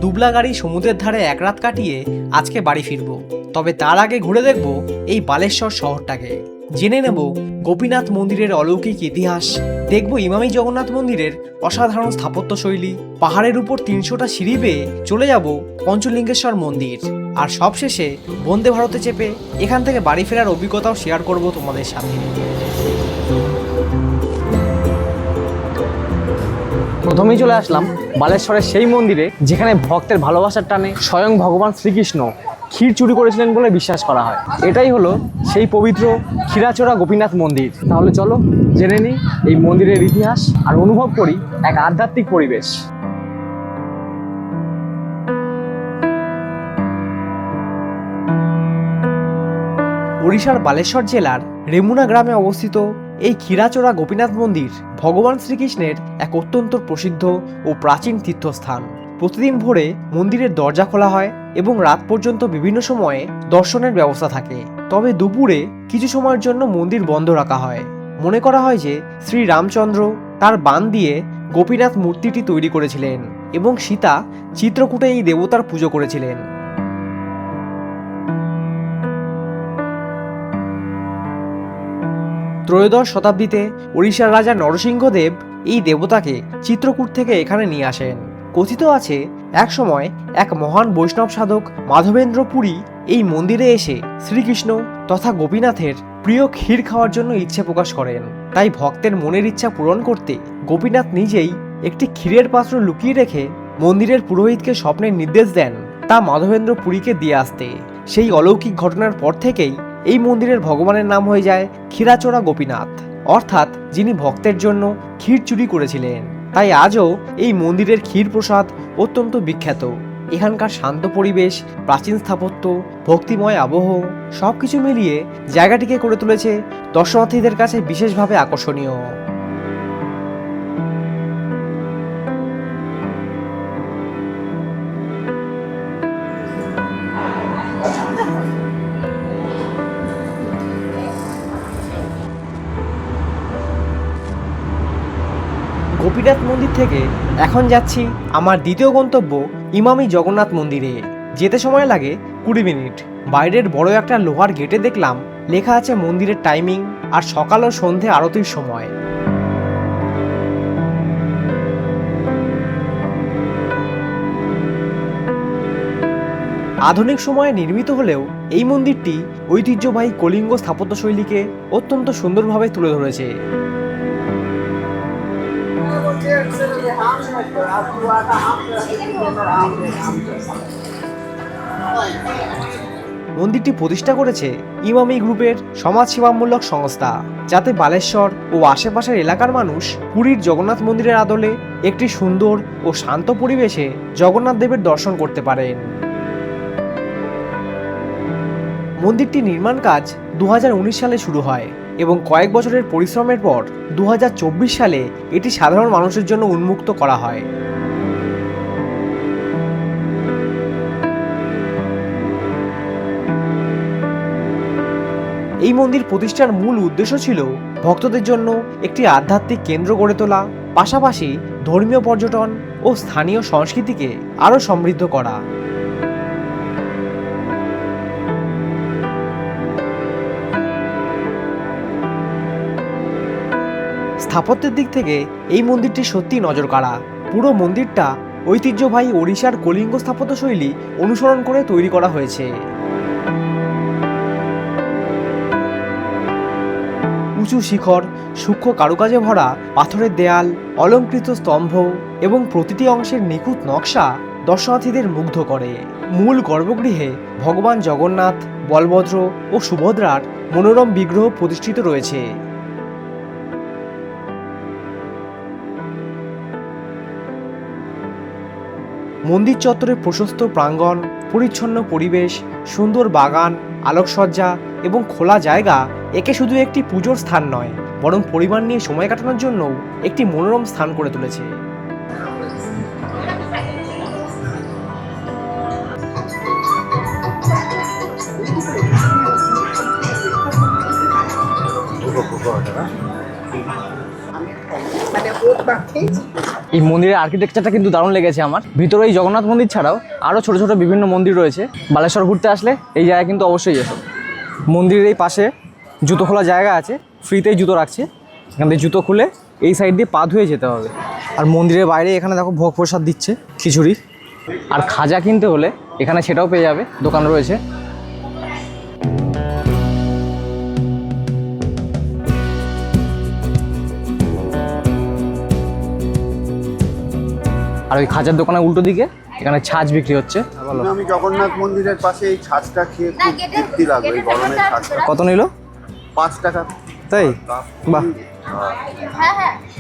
দুবলা গাড়ি সমুদ্রের ধারে এক রাত কাটিয়ে আজকে বাড়ি ফিরবো। তবে তার আগে ঘুরে দেখব এই বালেশ্বর শহরটাকে। জেনে নেব গোপীনাথ মন্দিরের অলৌকিক ইতিহাস, দেখব ইমামি জগন্নাথ মন্দিরের অসাধারণ স্থাপত্য শৈলী, পাহাড়ের উপর ৩০০টা সিঁড়ি বেয়ে চলে যাব পঞ্চলিঙ্গেশ্বর মন্দির, আর সবশেষে বন্দে ভারতে চেপে এখান থেকে বাড়ি ফেরার অভিজ্ঞতাও শেয়ার করব তোমাদের সাথে। প্রথমেই চলে আসলাম বালেশ্বরের সেই মন্দিরে যেখানে ভক্তের ভালোবাসার টানে স্বয়ং ভগবান শ্রীকৃষ্ণ ক্ষীর চুরি করেছিলেন বলে বিশ্বাস করা হয়। এটাই হলো সেই পবিত্র ক্ষীরাচোরা গোপীনাথ মন্দির। তাহলে চলো জেনে নিই এই মন্দিরের ইতিহাস আর অনুভব করি এক আধ্যাত্মিক পরিবেশ। ওড়িশার বালেশ্বর জেলার রেমুনা গ্রামে অবস্থিত এই ক্ষীরাচোরা গোপীনাথ মন্দির ভগবান শ্রীকৃষ্ণের এক অত্যন্ত প্রসিদ্ধ ও প্রাচীন তীর্থস্থান। প্রতিদিন ভোরে মন্দিরের দরজা খোলা হয় এবং রাত পর্যন্ত বিভিন্ন সময়ে দর্শনের ব্যবস্থা থাকে। তবে দুপুরে কিছু সময়ের জন্য মন্দির বন্ধ রাখা হয়। মনে করা হয় যে শ্রী রামচন্দ্র তার বাণ দিয়ে গোপীনাথ মূর্তিটি তৈরি করেছিলেন এবং সীতা চিত্রকূটে এই দেবতার পুজো করেছিলেন। ত্রয়োদশ শতাব্দীতে ওড়িশার রাজা নরসিংহদেব এই দেবতাকে চিত্রকূট থেকে এখানে নিয়ে আসেন। কথিত আছে এক সময় এক মহান বৈষ্ণব সাধক মাধবেন্দ্র পুরী এই মন্দিরে এসে শ্রীকৃষ্ণ তথা গোপীনাথের প্রিয় ক্ষীর খাওয়ার জন্য ইচ্ছে প্রকাশ করেন। তাই ভক্তের মনের ইচ্ছা পূরণ করতে গোপীনাথ নিজেই একটি ক্ষীরের পাত্র লুকিয়ে রেখে মন্দিরের পুরোহিতকে স্বপ্নের নির্দেশ দেন তা মাধবেন্দ্র পুরীকে দিয়ে আসতে। সেই অলৌকিক ঘটনার পর থেকেই এই মন্দিরের ভগবানের নাম হয়ে যায় ক্ষীরাচোরা গোপীনাথ, অর্থাৎ যিনি ভক্তের জন্য ক্ষীর চুরি করেছিলেন। তাই আজও এই মন্দিরের ক্ষীর প্রসাদ অত্যন্ত বিখ্যাত। এখানকার শান্ত পরিবেশ, প্রাচীন স্থাপত্য, ভক্তিময় আবহ সবকিছু মিলিয়ে জায়গাটিকে করে তুলেছে দর্শনার্থীদের কাছে বিশেষভাবে আকর্ষণীয়। গোপীনাথ মন্দির থেকে এখন যাচ্ছি আমার দ্বিতীয় গন্তব্য ইমামি জগন্নাথ মন্দিরে। যেতে সময় লাগে 20 মিনিট। বাইরের বড় একটা লোহার গেটে দেখলাম লেখা আছে মন্দিরের টাইমিং আর সকাল ও সন্ধে আরতির সময়। আধুনিক সময়ে নির্মিত হলেও এই মন্দিরটি ঐতিহ্যবাহী কলিঙ্গ স্থাপত্যশৈলীকে অত্যন্ত সুন্দরভাবে তুলে ধরেছে। মন্দিরটি প্রতিষ্ঠা করেছে ইমামি গ্রুপের সমাজসেবামূলক সংস্থা, যাতে বালেশ্বর ও আশেপাশের এলাকার মানুষ পুরীর জগন্নাথ মন্দিরের আদলে একটি সুন্দর ও শান্ত পরিবেশে জগন্নাথ দেবের দর্শন করতে পারেন। মন্দিরটি নির্মাণ কাজ 2019 সালে শুরু হয় এবং কয়েক বছরের পরিশ্রমের পর 2024 সালে এটি সাধারণ মানুষের জন্য উন্মুক্ত করা হয়। এই মন্দির প্রতিষ্ঠার মূল উদ্দেশ্য ছিল ভক্তদের জন্য একটি আধ্যাত্মিক কেন্দ্র গড়ে তোলা, পাশাপাশি ধর্মীয় পর্যটন ও স্থানীয় সংস্কৃতিকে আরও সমৃদ্ধ করা। স্থাপত্যের দিক থেকে এই মন্দিরটি সত্যি নজর কাড়া। পুরো মন্দিরটা ঐতিহ্যবাহী ওড়িশার কলিঙ্গ স্থাপত্যশৈলী অনুসরণ করে তৈরি করা হয়েছে। উঁচু শিখর, সূক্ষ্ম কারুকাজে ভরা পাথরের দেয়াল, অলঙ্কৃত স্তম্ভ এবং প্রতিটি অংশের নিখুঁত নকশা দর্শনার্থীদের মুগ্ধ করে। মূল গর্ভগৃহে ভগবান জগন্নাথ, বলভদ্র ও সুভদ্রার মনোরম বিগ্রহ প্রতিষ্ঠিত রয়েছে। মন্দির চত্বরে প্রশস্ত প্রাঙ্গণ, পরিচ্ছন্ন পরিবেশ, সুন্দর বাগান, আলোকসজ্জা এবং খোলা জায়গা একে শুধু একটি পুজোর স্থান নয়, বরং পরিবার নিয়ে সময় কাটানোর জন্য একটি মনোরম স্থান করে তুলেছে। মানে ওর বাকি এই মন্দিরের আর্কিটেকচারটা কিন্তু দারুণ লেগেছে আমার। ভিতরে এই জগন্নাথ মন্দির ছাড়াও আরও ছোট ছোট বিভিন্ন মন্দির রয়েছে। বালেশ্বর ঘুরতে আসলে এই জায়গায় কিন্তু অবশ্যই এসো। মন্দিরের এই পাশে জুতো খোলা জায়গা আছে, ফ্রিতেই জুতো রাখছে। এখান থেকে জুতো খুলে এই সাইড দিয়ে পা ধুয়ে যেতে হবে। আর মন্দিরের বাইরে এখানে দেখো ভোগ প্রসাদ দিচ্ছে, খিচুড়ি। আর খাজা কিনতে হলে এখানে সেটাও পেয়ে যাবে, দোকান রয়েছে। আর ওই খাজার দোকানের উল্টো দিকে এখানে ছাঁচ বিক্রি হচ্ছে। বলো, আমি জগন্নাথ মন্দিরের পাশে এই ছাঁচটা খেয়ে খুব তৃপ্তি লাগলো, এই গরমের ছাঁচটা। কত নিল? 5 টাকা। তাই? বাহ,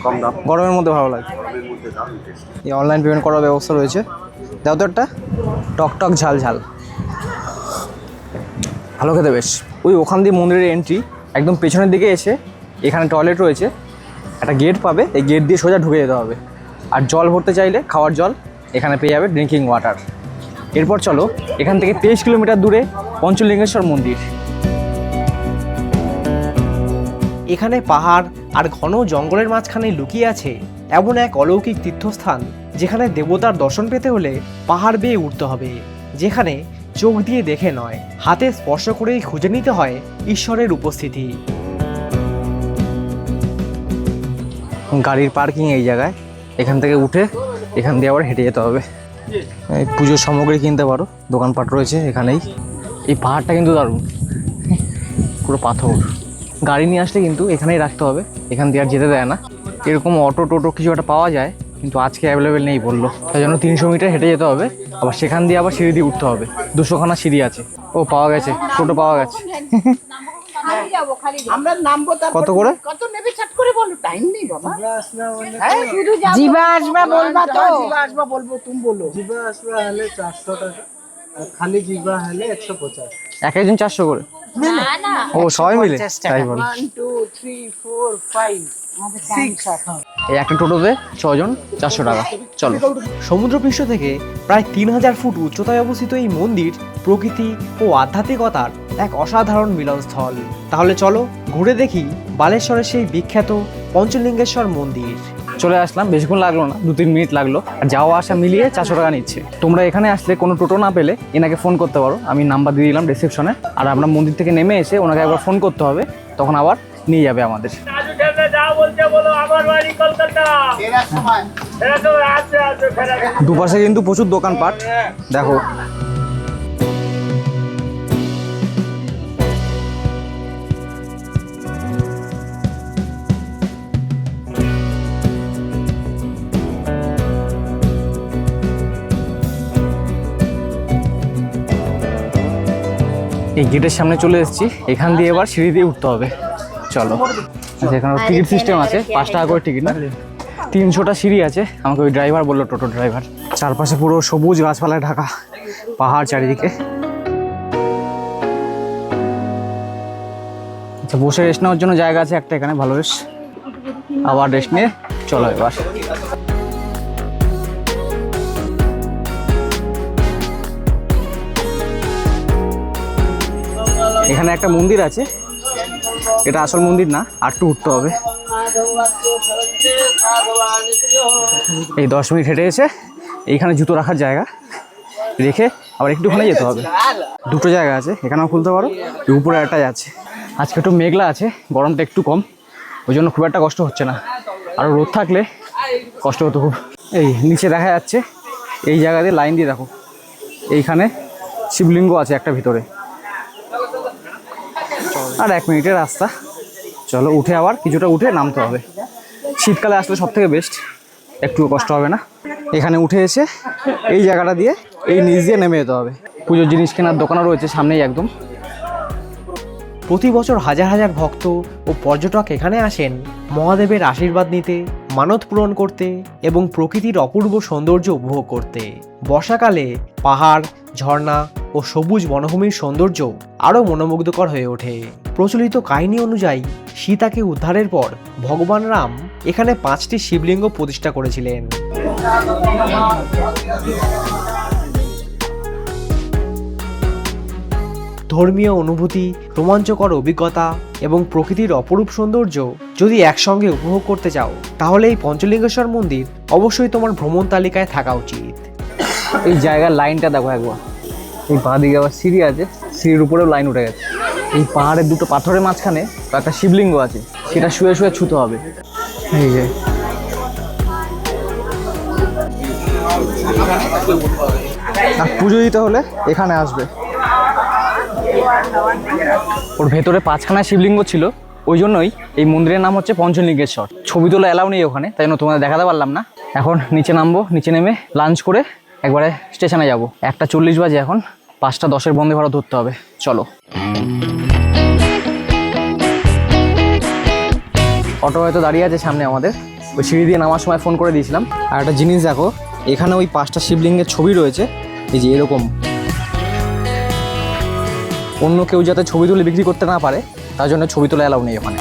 কম দাম, গরমের মধ্যে ভালো লাগে। গরমের মধ্যে দাম টেস্টি। এই অনলাইন পেমেন্ট করার ব্যবস্থা রয়েছে। দাও তো একটা, টক টক ঝাল ঝাল, ভালো খেতে বেশ। ওই ওখান দিয়ে মন্দিরের এন্ট্রি, একদম পেছনের দিকে এসে এখানে টয়লেট রয়েছে, একটা গেট পাবে, এই গেট দিয়ে সোজা ঢুকে যেতে হবে। আর জল ভরতে চাইলে খাওয়ার জল এখানে পেয়ে যাবে, ড্রিঙ্কিং ওয়াটার। এরপর চলো এখান থেকে 23 কিলোমিটার দূরে পঞ্চলিঙ্গেশ্বর মন্দির। এখানে পাহাড় আর ঘন জঙ্গলের মাঝখানে লুকিয়ে আছে এমন এক অলৌকিক তীর্থস্থান, যেখানে দেবতার দর্শন পেতে হলে পাহাড় বেয়ে উঠতে হবে, যেখানে চোখ দিয়ে দেখে নয়, হাতে স্পর্শ করেই খুঁজে নিতে হয় ঈশ্বরের উপস্থিতি। গাড়ির পার্কিং এই জায়গায়, এখান থেকে উঠে এখান দিয়ে আবার হেঁটে যেতে হবে। এই পুজোর সামগ্রী কিনতে পারো, দোকানপাট রয়েছে এখানেই। এই পাহাড়টা কিন্তু দারুণ, পুরো পাথর। গাড়ি নিয়ে আসলে কিন্তু এখানেই রাখতে হবে, এখান দিয়ে আর যেতে দেয় না। এরকম অটো টোটো কিছু একটা পাওয়া যায়, কিন্তু আজকে অ্যাভেলেবেল নেই বললো। তাই জন্য 300 মিটার হেঁটে যেতে হবে, আবার সেখান দিয়ে আবার সিঁড়ি দিয়ে উঠতে হবে। 200খানা সিঁড়ি আছে। ও পাওয়া গেছে, টোটো পাওয়া গেছে। আমরা নামবো, কত করে? কত নেবে চট করে বলো, টাইম নেই বাবা। জিবা আসবা বলবা তো, জিবা আসবা বলবো, তুমি বলো। জিবা আসবা হলে 400 টাকা, আর খালি জিবা হলে 150। এক একজন 400 করে? ও সবাই মিলে? তাই বল। 1 2 3 4 5 6। এই একটা টোটোতে 6 জন, 400 টাকা। চলো। সমুদ্রপৃষ্ঠ থেকে প্রায় 3000 ফুট উচ্চতায় অবস্থিত এই মন্দির প্রকৃতি ও আধ্যাত্মিকতার এক অসাধারণ মিলনস্থল। তাহলে চলো ঘুরে দেখি বালেশ্বরের সেই বিখ্যাত পঞ্চলিঙ্গেশ্বর মন্দির। চলে আসলাম, বেশিক্ষণ লাগলো না, 2-3 মিনিট লাগলো। আর যাওয়া আসা মিলিয়ে 400 টাকা নিচ্ছে। তোমরা এখানে আসলে কোনো টোটো না পেলে এনাকে ফোন করতে পারো, আমি নাম্বার দিয়ে দিলাম রিসেপশনে। আর আমরা মন্দির থেকে নেমে এসে ওনাকে একবার ফোন করতে হবে, তখন আবার নিয়ে যাবে আমাদের। দুপাশে কিন্তু প্রচুর দোকানপাট দেখো। এই গেটের সামনে চলে এসেছি, এখান দিয়ে এবার সিঁড়ি দিয়ে উঠতে হবে। চলো। আচ্ছা, এখানে টিকিট সিস্টেম আছে, 5 টাকা করে টিকিট না। 300টা সিঁড়ি আছে, আমাকে ওই ড্রাইভার বললো, টোটো ড্রাইভার। চারপাশে পুরো সবুজ গাছপালায় ঢাকা, পাহাড় চারিদিকে। আচ্ছা, বসে রেস্ট নেওয়ার জন্য জায়গা আছে একটা এখানে, ভালো বেশ। আবার রেস্ট নিয়ে চলো এবার। এখানে একটা মন্দির আছে, এটা আসল মন্দির না, আর একটু উঠতে হবে। এই 10 মিনিট হেঁটে এসে এইখানে জুতো রাখার জায়গা রেখে আবার একটুখানে যেতে হবে। দুটো জায়গা আছে, এখানেও খুলতে পারো, উপরে একটাই আছে। আজকে একটু মেঘলা আছে, গরমটা একটু কম, ওই জন্য খুব একটা কষ্ট হচ্ছে না। আর রোদ থাকলে কষ্ট হতো খুব। এই নিচে দেখা যাচ্ছে, এই জায়গা দিয়ে লাইন দিয়ে দেখো, এইখানে শিবলিঙ্গ আছে একটা ভিতরে। আর 1 মিনিটের রাস্তা। চলো উঠে আবার কিছুটা উঠে নামতে হবে। শীতকালে আসলে সব থেকে বেস্ট, একটুও কষ্ট হবে না। এখানে উঠে এসে এই জায়গাটা দিয়ে এই নিচ দিয়ে নেমে যেতে হবে। পুজোর জিনিস কেনার দোকানও রয়েছে সামনেই একদম। প্রতি বছর হাজার হাজার ভক্ত ও পর্যটক এখানে আসেন মহাদেবের আশীর্বাদ নিতে, মানত পূরণ করতে এবং প্রকৃতির অপূর্ব সৌন্দর্য উপভোগ করতে। বর্ষাকালে পাহাড়, ঝর্ণা ও সবুজ বনভূমির সৌন্দর্য আরও মনোমুগ্ধকর হয়ে ওঠে। প্রচলিত কাহিনী অনুযায়ী সীতাকে উদ্ধারের পর ভগবান রাম এখানে 5টি শিবলিঙ্গ প্রতিষ্ঠা করেছিলেন। ধর্মীয় অনুভূতি, রোমাঞ্চকর অভিজ্ঞতা এবং প্রকৃতির অপরূপ সৌন্দর্য যদি একসঙ্গে উপভোগ করতে চাও তাহলে এই পঞ্চলিঙ্গেশ্বর মন্দির অবশ্যই তোমার ভ্রমণ তালিকায় থাকা উচিত। এই জায়গার লাইনটা দেখো একবার, এই বাঁ দিকে আবার সিঁড়ি আছে, সিঁড়ির উপরেও লাইন উঠে গেছে। এই পাহাড়ের দুটো পাথরের মাঝখানে একটা শিবলিঙ্গ আছে, সেটা শুয়ে শুয়ে ছুতে হবে। এই যে আর পুজো দিতে হলে এখানে আসবে। ওর ভেতরে 5খানা শিবলিঙ্গ ছিল, ওই জন্যই এই মন্দিরের নাম হচ্ছে পঞ্চলিঙ্গেশ্বর। ছবি তোলা এলাও নেই ওখানে, তাই জন্য তোমাদের দেখাতে পারলাম না। এখন নিচে নামবো, নিচে নেমে লাঞ্চ করে একবারে স্টেশনে যাব। 1:40 বাজে এখন, 5:10 বন্দে ভারত ধরতে হবে। চলো। অটো হয়তো দাঁড়িয়ে আছে সামনে আমাদের, ওই সিঁড়ি দিয়ে নামার সময় ফোন করে দিয়েছিলাম। আর একটা জিনিস দেখো, এখানে ওই 5টা শিবলিঙ্গের ছবি রয়েছে, এই যে এরকম। অন্য কেউ যাতে ছবি তুলে বিক্রি করতে না পারে তার জন্য ছবি তোলা এলাও নেই ওখানে।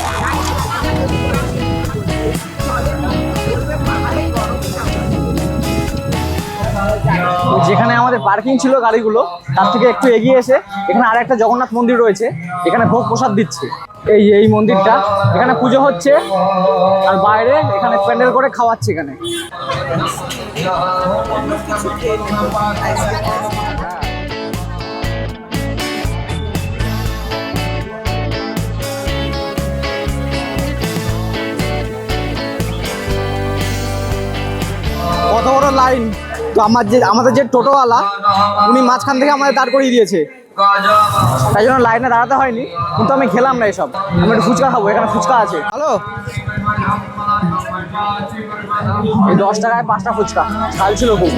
যেখানে আমাদের পার্কিং ছিল গাড়িগুলো, তার থেকে একটু এগিয়ে এসে এখানে আর একটা জগন্নাথ মন্দির রয়েছে, এখানে ভোগ প্রসাদ দিচ্ছে। এই মন্দিরটা, এখানে পুজো হচ্ছে আর বাইরে এখানে প্যান্ডেল করে খাওয়াচ্ছে এখানে। কত বড় লাইন! তো আমাদের যে টোটোওয়ালা, উনি মাঝখান থেকে আমাদের দাঁড় করিয়ে দিয়েছে, তাই জন্য লাইনে দাঁড়াতে হয়নি। কিন্তু আমি খেলাম না এসব, আমি একটু ফুচকা খাবো, এখানে ফুচকা আছে। হ্যালো, এই 10 টাকায় 5টা ফুচকা, ঝাল ছিল খুব।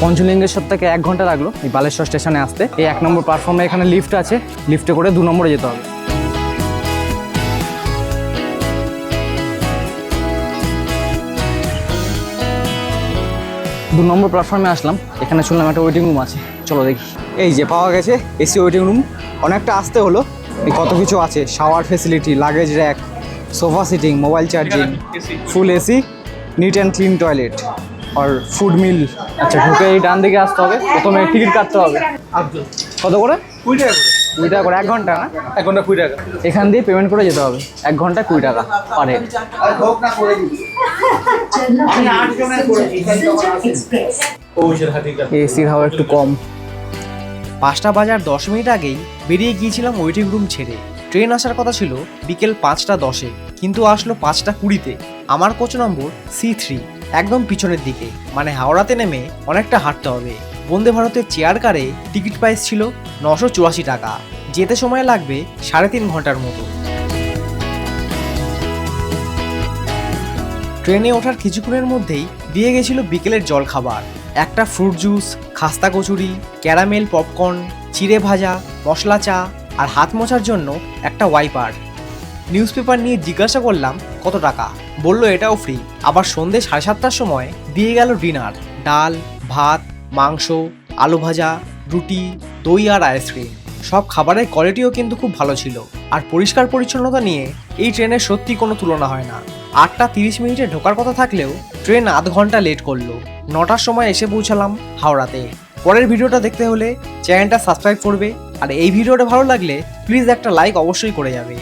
পঞ্চলিঙ্গেশ্বর থেকে 1 ঘন্টা লাগলো এই বালেশ্বর স্টেশনে আসতে। এই 1 নম্বর প্ল্যাটফর্মে এখানে লিফট আছে, লিফটে করে 2 নম্বরে যেতে হবে। 2 নম্বর প্ল্যাটফর্মে আসলাম, এখানে শুনলাম একটা ওয়েটিং রুম আছে, চলো দেখি। এই যে পাওয়া গেছে এসি ওয়েটিং রুম। অনেকটা আসতে হলো, কত কিছু আছে, shower facility, luggage rack, sofa seating, mobile charging, full AC, neat and clean toilet আর ফুড মিল। আচ্ছা, ঢুকে এই ডান দিকে আসতে হবে, প্রথমে টিকিট কাটতে হবে। কত করে? 20 টাকা করে। 20 টাকা করে 1 ঘন্টা না? 1 ঘন্টা 20 টাকা। এখান দিয়ে পেমেন্ট করে যেতে হবে, 1 ঘন্টায় 20 টাকা পার হেড। এসির হাওয়া একটু কম। 5টা বাজার 10 মিনিট আগেই বেরিয়ে গিয়েছিলাম ওয়েটিং রুম ছেড়ে। ট্রেন আসার কথা ছিল বিকেল 5:10, কিন্তু আসলো 5:20-তে। আমার কোচ নম্বর C3, একদম পিছনের দিকে, মানে হাওড়াতে নেমে অনেকটা হাঁটতে হবে। বন্দে ভারতের চেয়ার কারে টিকিট প্রাইস ছিল 984 টাকা, যেতে সময় লাগবে 3.5 ঘন্টার মতো। ট্রেনে ওঠার কিছুক্ষণের মধ্যেই দিয়ে গেছিল বিকেলের জলখাবার। একটা ফ্রুট জুস, খাস্তা কচুরি, ক্যারামেল পপকর্ন, চিড়ে ভাজা, মশলা চা আর হাত মোছার জন্য একটা ওয়াইপার। নিউজ পেপার নিয়ে জিজ্ঞাসা করলাম কত টাকা, বললো এটাও ফ্রি। আবার সন্ধ্যে 7:30টার সময় দিয়ে গেল ডিনার, ডাল, ভাত, মাংস, আলু ভাজা, রুটি, দই আর আইসক্রিম। সব খাবারের কোয়ালিটিও কিন্তু খুব ভালো ছিল, আর পরিষ্কার পরিচ্ছন্নতা নিয়ে এই ট্রেনের সত্যি কোনো তুলনা হয় না। 8:30 মিনিটে ঢোকার কথা থাকলেও ট্রেন আধ ঘন্টা লেট করলো। 9টার সময় এসে পৌঁছালাম হাওড়াতে। পরের ভিডিওটা দেখতে হলে চ্যানেলটা সাবস্ক্রাইব করবে, আর এই ভিডিওটা ভালো লাগলে প্লিজ একটা লাইক অবশ্যই করে যাবে।